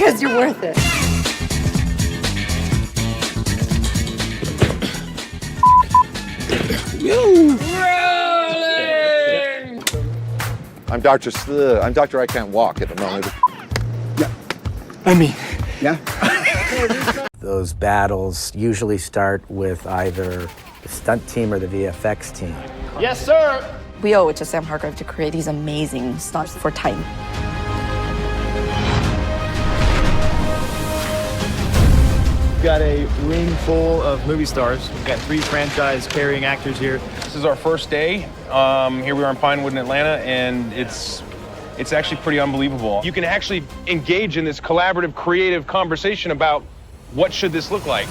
because you're worth it. I'm Dr. I Can't Walk at the moment. Yeah. Those battles usually start with either the stunt team or the VFX team. Yes, sir. We owe it to Sam Hargrave to create these amazing stunts for Titan. We've got a ring full of movie stars. We've got 3 franchise-carrying actors here. This is our first day. Here we are in Pinewood in Atlanta, and it's actually pretty unbelievable. You can actually engage in this collaborative, creative conversation about what should this look like.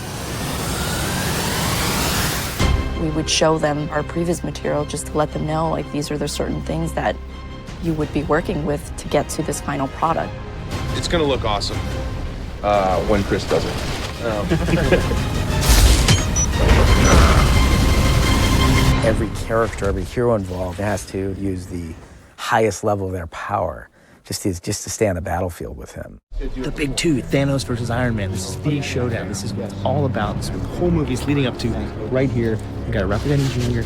We would show them our previous material just to let them know, like, these are the certain things that you would be working with to get to this final product. It's gonna look awesome. When Chris does it. Every character, every hero involved has to use the highest level of their power just to stay on the battlefield with him. The big two, Thanos versus Iron Man. This is the showdown. This is what it's all about. This is what the whole movie is leading up to. Right here, we got Robert Downey Jr.,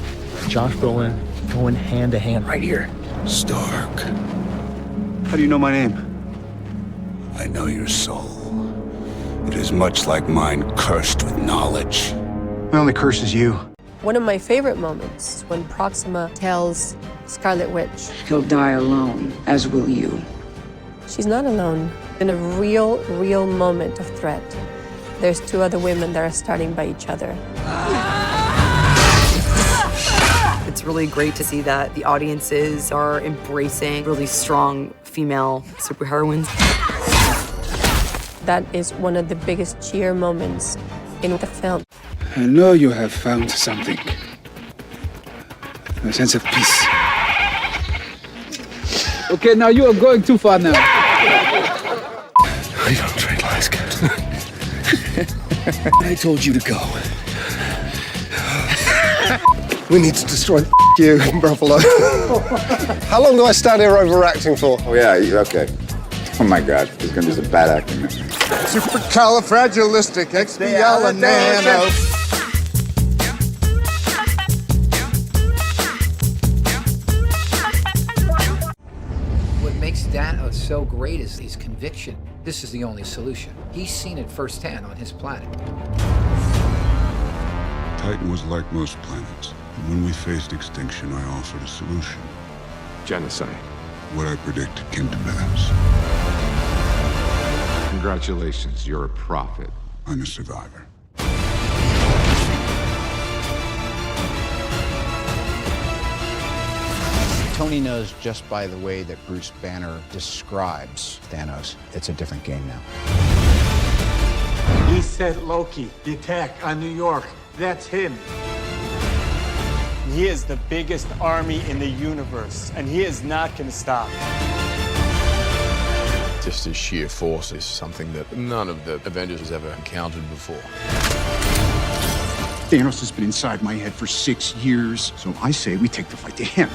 Josh Brolin going hand to hand right here. Stark. How do you know my name? I know your soul. It is much like mine, cursed with knowledge. My only curse is you. One of my favorite moments is when Proxima tells Scarlet Witch, he'll die alone, as will you. she's not alone. In a real moment of threat, there's 2 other women that are starting by each other. It's really great to see that the audiences are embracing really strong female superheroines. That is one of the biggest cheer moments in the film. I know you have found something. A sense of peace. Okay, now you are going too far now. We don't trade lies, Captain. I told you to go. We need to destroy you, Buffalo. How long do I stand here overacting for? Oh, yeah, okay. Oh, my God. There's going to be some bad acting there. Supercalifragilisticexpialidocious. What makes Thanos so great is his conviction. This is the only solution. He's seen it firsthand on his planet. Titan was like most planets. And when we faced extinction, I offered a solution. Genocide. What I predicted came to pass. Congratulations, you're a prophet. I'm a survivor. Tony knows just by the way that Bruce Banner describes Thanos, it's a different game now. He said Loki, the attack on New York, that's him. He is the biggest army in the universe, and he is not going to stop. Just his sheer force is something that none of the Avengers has ever encountered before. Thanos has been inside my head for 6 years, so I say we take the fight to him.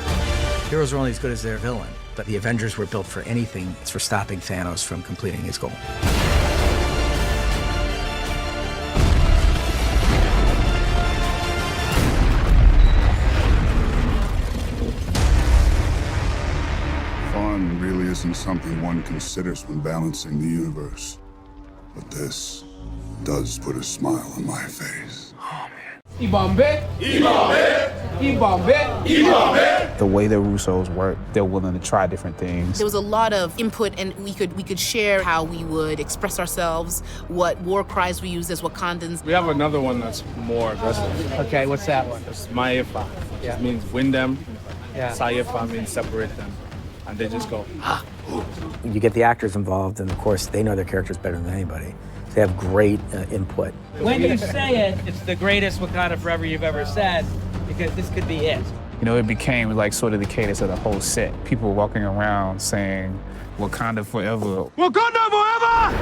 Heroes are only as good as their villain, but the Avengers were built for anything. It's for stopping Thanos from completing his goal. Fun really isn't something one considers when balancing the universe. But this does put a smile on my face. The way the Russos work, they're willing to try different things. There was a lot of input, and we could share how we would express ourselves, what war cries we use as Wakandans. We have another one that's more aggressive. Okay, what's that one? It's Maifa. Yeah. It means win them. Yeah. Saifa means separate them. And they just go, ah, ooh. You get the actors involved, and of course, they know their characters better than anybody. They have great input. When you say it, it's the greatest Wakanda forever you've ever said, because this could be it. You know, it became like sort of the cadence of the whole set. People walking around saying, Wakanda forever. Wakanda forever!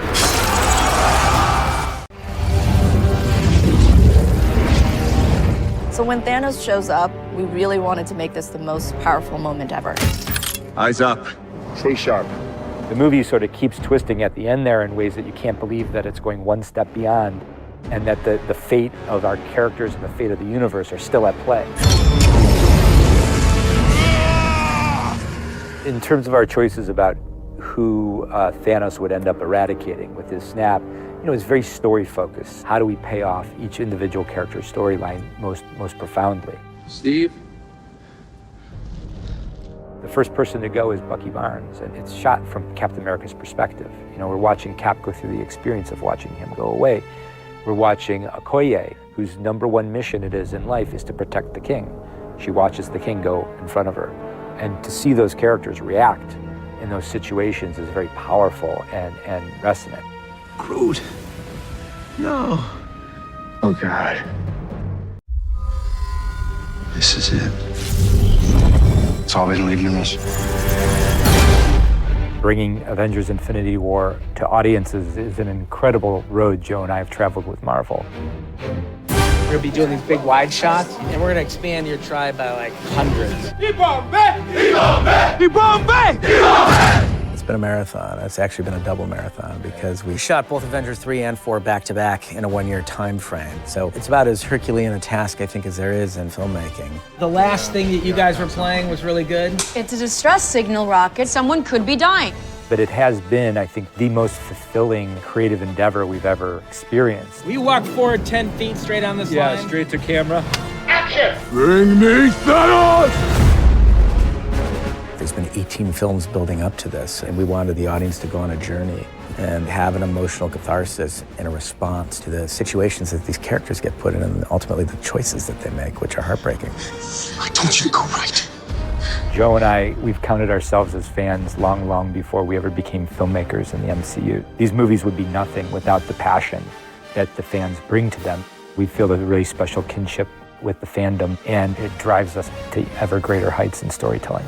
So when Thanos shows up, we really wanted to make this the most powerful moment ever. Eyes up. Stay sharp. The movie sort of keeps twisting at the end there in ways that you can't believe that it's going one step beyond, and that the fate of our characters and the fate of the universe are still at play. In terms of our choices about who Thanos would end up eradicating with his snap, it's very story-focused. How do we pay off each individual character's storyline most profoundly? Steve? The first person to go is Bucky Barnes, and it's shot from Captain America's perspective. We're watching Cap go through the experience of watching him go away. We're watching Okoye, whose #1 mission it is in life is to protect the king. She watches the king go in front of her. And to see those characters react in those situations is very powerful and resonant. Groot. No. Oh, God. This is it. It's all been leading to this. Bringing Avengers Infinity War to audiences is an incredible road Joe and I have traveled with Marvel. We're gonna be doing these big wide shots, and we're gonna expand your tribe by like hundreds. It's been a marathon. It's actually been a double marathon because we shot both Avengers 3 and 4 back-to-back in a 1-year time frame. So it's about as Herculean a task, I think, as there is in filmmaking. The last thing that you guys were playing was really good. It's a distress signal rocket. Someone could be dying. But it has been, I think, the most fulfilling creative endeavor we've ever experienced. Will you walk forward 10 feet straight on this line? Yeah, straight to camera. Action! Bring me Thanos! There's been 18 films building up to this, and we wanted the audience to go on a journey and have an emotional catharsis and a response to the situations that these characters get put in and ultimately the choices that they make, which are heartbreaking. I told you to go right. Joe and I, we've counted ourselves as fans long before we ever became filmmakers in the MCU. These movies would be nothing without the passion that the fans bring to them. We feel a really special kinship with the fandom, and it drives us to ever greater heights in storytelling.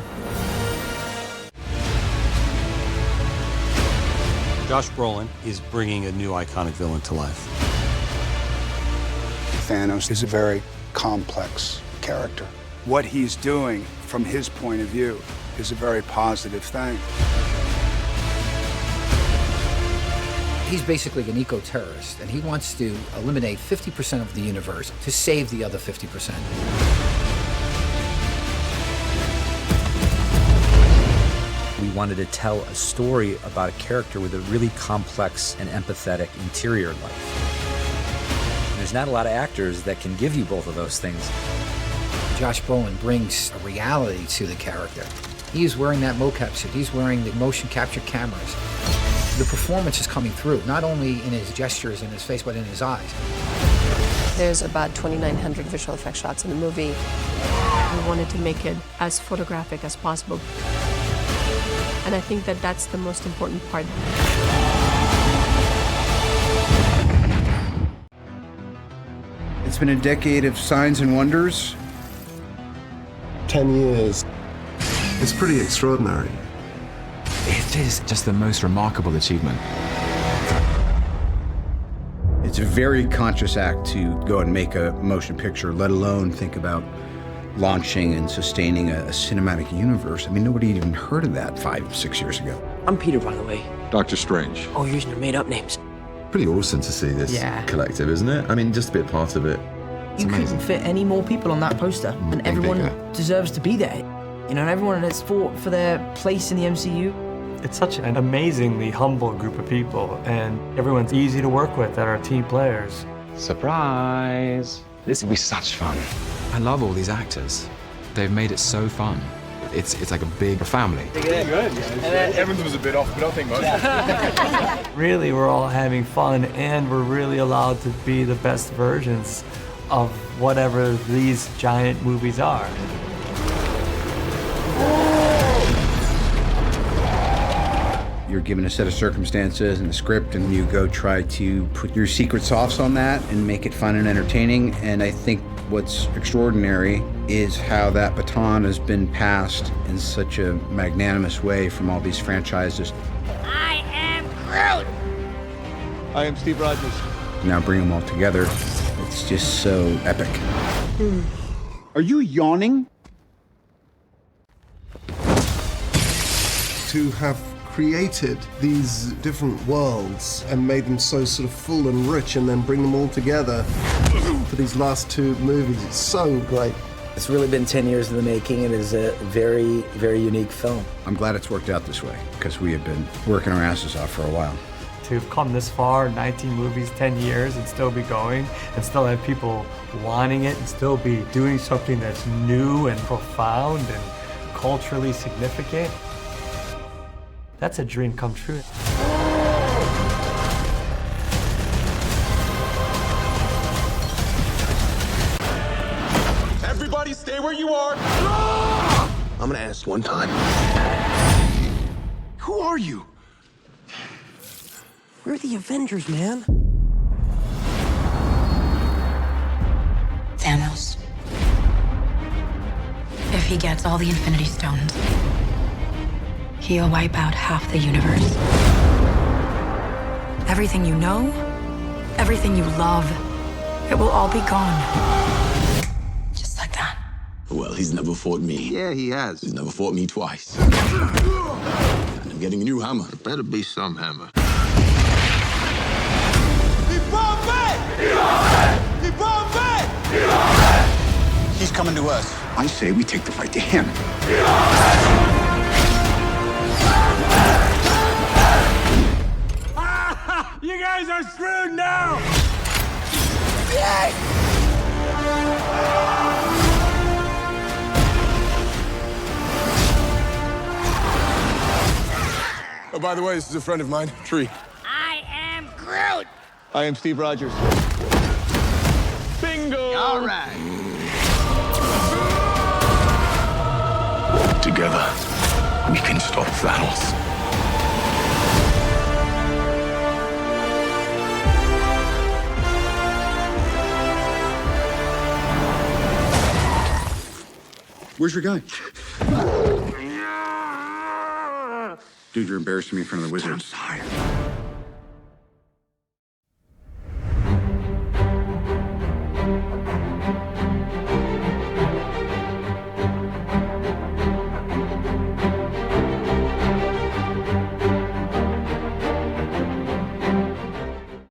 Josh Brolin is bringing a new iconic villain to life. Thanos is a very complex character. What he's doing from his point of view is a very positive thing. He's basically an eco-terrorist, and he wants to eliminate 50% of the universe to save the other 50%. We wanted to tell a story about a character with a really complex and empathetic interior life. And there's not a lot of actors that can give you both of those things. Josh Brolin brings a reality to the character. He's wearing that mocap suit. He's wearing the motion capture cameras. The performance is coming through, not only in his gestures and his face, but in his eyes. There's about 2,900 visual effects shots in the movie. We wanted to make it as photographic as possible. And I think that that's the most important part. It's been a decade of signs and wonders. 10 years. It's pretty extraordinary. It is just the most remarkable achievement. It's a very conscious act to go and make a motion picture, let alone think about launching and sustaining a cinematic universe. I mean, nobody had even heard of that 5-6 years ago. I'm Peter, by the way. Doctor Strange. Oh, you're using your made-up names. Pretty awesome to see this collective, isn't it? I mean, just to be a part of it. It's You amazing. couldn't fit any more people on that poster, and everyone deserves to be there. You know, and everyone has fought for their place in the MCU. It's such an amazingly humble group of people, and everyone's easy to work with that are team players. Surprise! This will be such fun. I love all these actors. They've made it so fun. It's like a big family. Pretty good. Evans was a bit off, but I think most. Really, we're all having fun, and we're really allowed to be the best versions of whatever these giant movies are. You're given a set of circumstances and a script, and you go try to put your secret sauce on that and make it fun and entertaining. And I think what's extraordinary is how that baton has been passed in such a magnanimous way from all these franchises. I am Groot! I am Steve Rogers. Now bring them all together. It's just so epic. Are you yawning? To have created these different worlds and made them so sort of full and rich, and then bring them all together for these last two movies. It's so great. It's really been 10 years in the making. It is a very, very unique film. I'm glad it's worked out this way, because we have been working our asses off for a while. To have come this far, 19 movies, 10 years, and still be going, and still have people wanting it, and still be doing something that's new and profound and culturally significant, that's a dream come true. Everybody stay where you are. I'm gonna ask one time. Who are you? We're the Avengers, man. Thanos. If he gets all the Infinity Stones, he'll wipe out half the universe. Everything you know, everything you love, it will all be gone. Just like that. Well, he's never fought me. Yeah, he has. He's never fought me twice. And I'm getting a new hammer. It better be some hammer. He brought back! He brought back! He's coming to us. I say we take the fight to him. You guys are screwed now! Oh, by the way, this is a friend of mine, Tree. I am Groot! I am Steve Rogers. Bingo! All right. Together, we can stop Thanos. Where's your guy? Dude, you're embarrassing me in front of the wizards. I'm sorry.